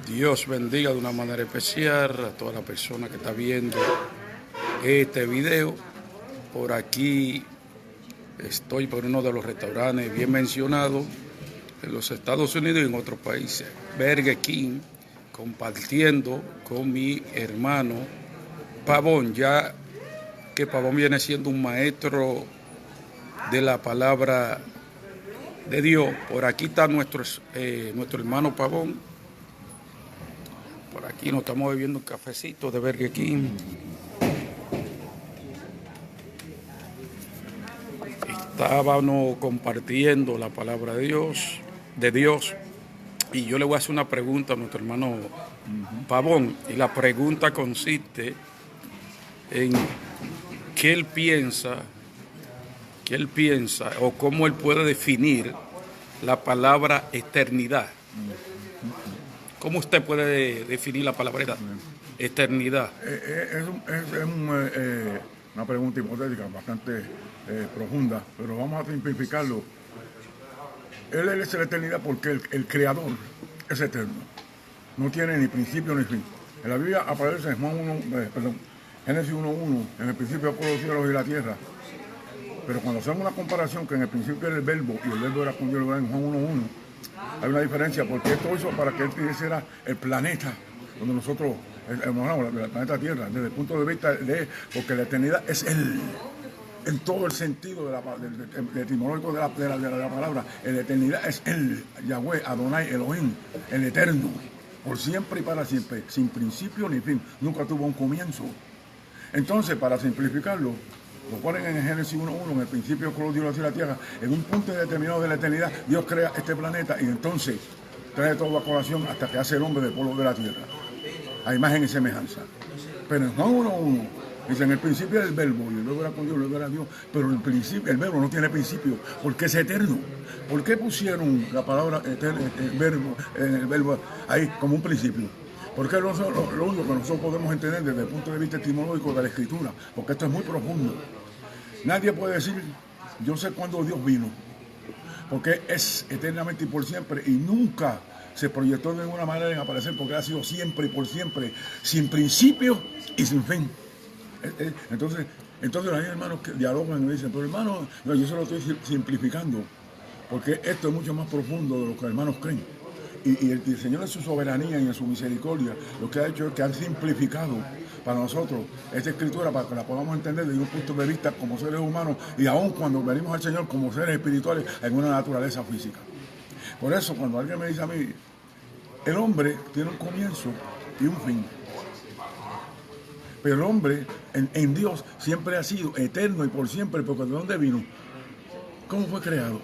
Dios bendiga de una manera especial a toda la persona que está viendo este video. Por aquí estoy por uno de los restaurantes bien mencionados en los Estados Unidos y en otros países, Burger King, compartiendo con mi hermano Pavón, ya que Pavón viene siendo un maestro de la palabra de Dios. Por aquí está nuestro hermano Pavón. Por aquí nos estamos bebiendo un cafecito de Burger King. Estábamos compartiendo la palabra de Dios, y yo le voy a hacer una pregunta a nuestro hermano Pavón, y la pregunta consiste en qué él piensa o cómo él puede definir la palabra eternidad. ¿Cómo usted puede definir la palabra eternidad? Es una pregunta hipotética bastante profunda, pero vamos a simplificarlo. Él es la eternidad porque el creador es eterno. No tiene ni principio ni fin. En la Biblia aparece en Génesis 1:1, en el principio creó los cielos y la tierra. Pero cuando hacemos una comparación que en el principio era el verbo y el verbo era con Dios en Juan 1:1, hay una diferencia, porque esto hizo para que él hiciera el planeta donde nosotros, el planeta Tierra, desde el punto de vista de, porque la eternidad es él, en todo el sentido del etimológico de la palabra. La eternidad es él, Yahweh, Adonai, Elohim, el eterno, por siempre y para siempre, sin principio ni fin, nunca tuvo un comienzo. Entonces, para simplificarlo, lo ponen en Génesis 1:1, en el principio creó Dios la tierra, en un punto determinado de la eternidad, Dios crea este planeta y entonces trae todo a colación hasta que hace el hombre del polvo de la tierra, a imagen y semejanza. Pero en Juan 1:1 dice, en el principio era el verbo, y el verbo era con Dios, el verbo era Dios, pero el verbo no tiene principio, porque es eterno. ¿Por qué pusieron la palabra eterno, el verbo ahí como un principio? Porque es lo único que nosotros podemos entender desde el punto de vista etimológico de la Escritura, porque esto es muy profundo. Nadie puede decir, yo sé cuándo Dios vino, porque es eternamente y por siempre, y nunca se proyectó de ninguna manera en aparecer, porque ha sido siempre y por siempre, sin principio y sin fin. Entonces hay hermanos que dialogan y me dicen, pero hermano, no, yo se lo estoy simplificando, porque esto es mucho más profundo de lo que los hermanos creen. Y el Señor en su soberanía y en su misericordia lo que ha hecho es que han simplificado para nosotros esta escritura para que la podamos entender desde un punto de vista como seres humanos y aún cuando venimos al Señor como seres espirituales en una naturaleza física. Por eso cuando alguien me dice a mí, el hombre tiene un comienzo y un fin, pero el hombre en Dios siempre ha sido eterno y por siempre, porque ¿de dónde vino? ¿Cómo fue creado?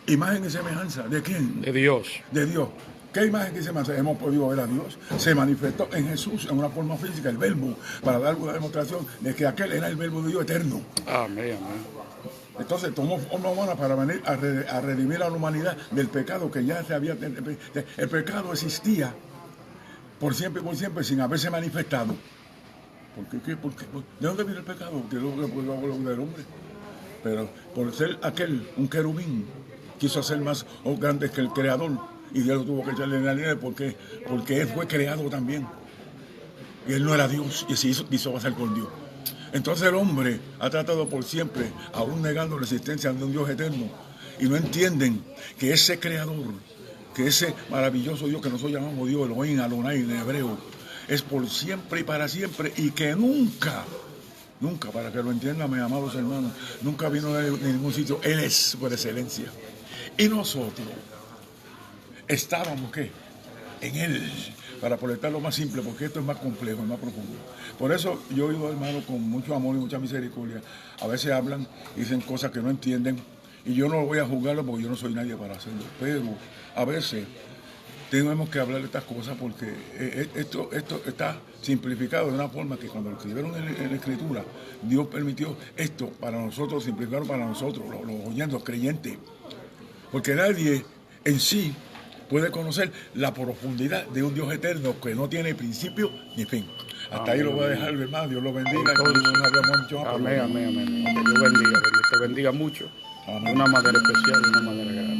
Imagen y semejanza, ¿de quién? De Dios. De Dios. ¿Qué imagen y semejanza? Hemos podido ver a Dios. Se manifestó en Jesús en una forma física, el verbo, para dar una demostración de que aquel era el verbo de Dios eterno. Amén, amén. Entonces tomó forma humana para venir a redimir a la humanidad del pecado que ya se había... El pecado existía por siempre sin haberse manifestado. ¿Por qué? ¿De dónde viene el pecado? Del hombre. Pero por ser aquel, un querubín, quiso hacer más grande que el creador y Dios lo tuvo que echarle en la nieve porque él fue creado también y él no era Dios y se quiso pasar con Dios. Entonces el hombre ha tratado por siempre, aún negando la existencia de un Dios eterno, y no entienden que ese creador, que ese maravilloso Dios que nosotros llamamos Dios, Elohim, Adonai en hebreo, es por siempre y para siempre, y que nunca, para que lo entiendan mis amados hermanos, nunca vino de ningún sitio. Él es por excelencia. Y nosotros estábamos, ¿qué? En Él, para proyectar lo más simple, porque esto es más complejo, más profundo. Por eso yo oigo, hermano, con mucho amor y mucha misericordia, a veces hablan y dicen cosas que no entienden, y yo no voy a juzgarlo porque yo no soy nadie para hacerlo, pero a veces tenemos que hablar de estas cosas porque esto está simplificado de una forma que cuando lo escribieron en la Escritura, Dios permitió esto para nosotros, simplificarlo para nosotros, los oyentes, los creyentes. Porque nadie en sí puede conocer la profundidad de un Dios eterno que no tiene principio ni fin. Hasta ahí lo voy a dejar, hermano. Dios lo bendiga. Amén, amén, amén. Que Dios bendiga, que Dios te bendiga mucho. Amén. De una manera especial, de una manera grande.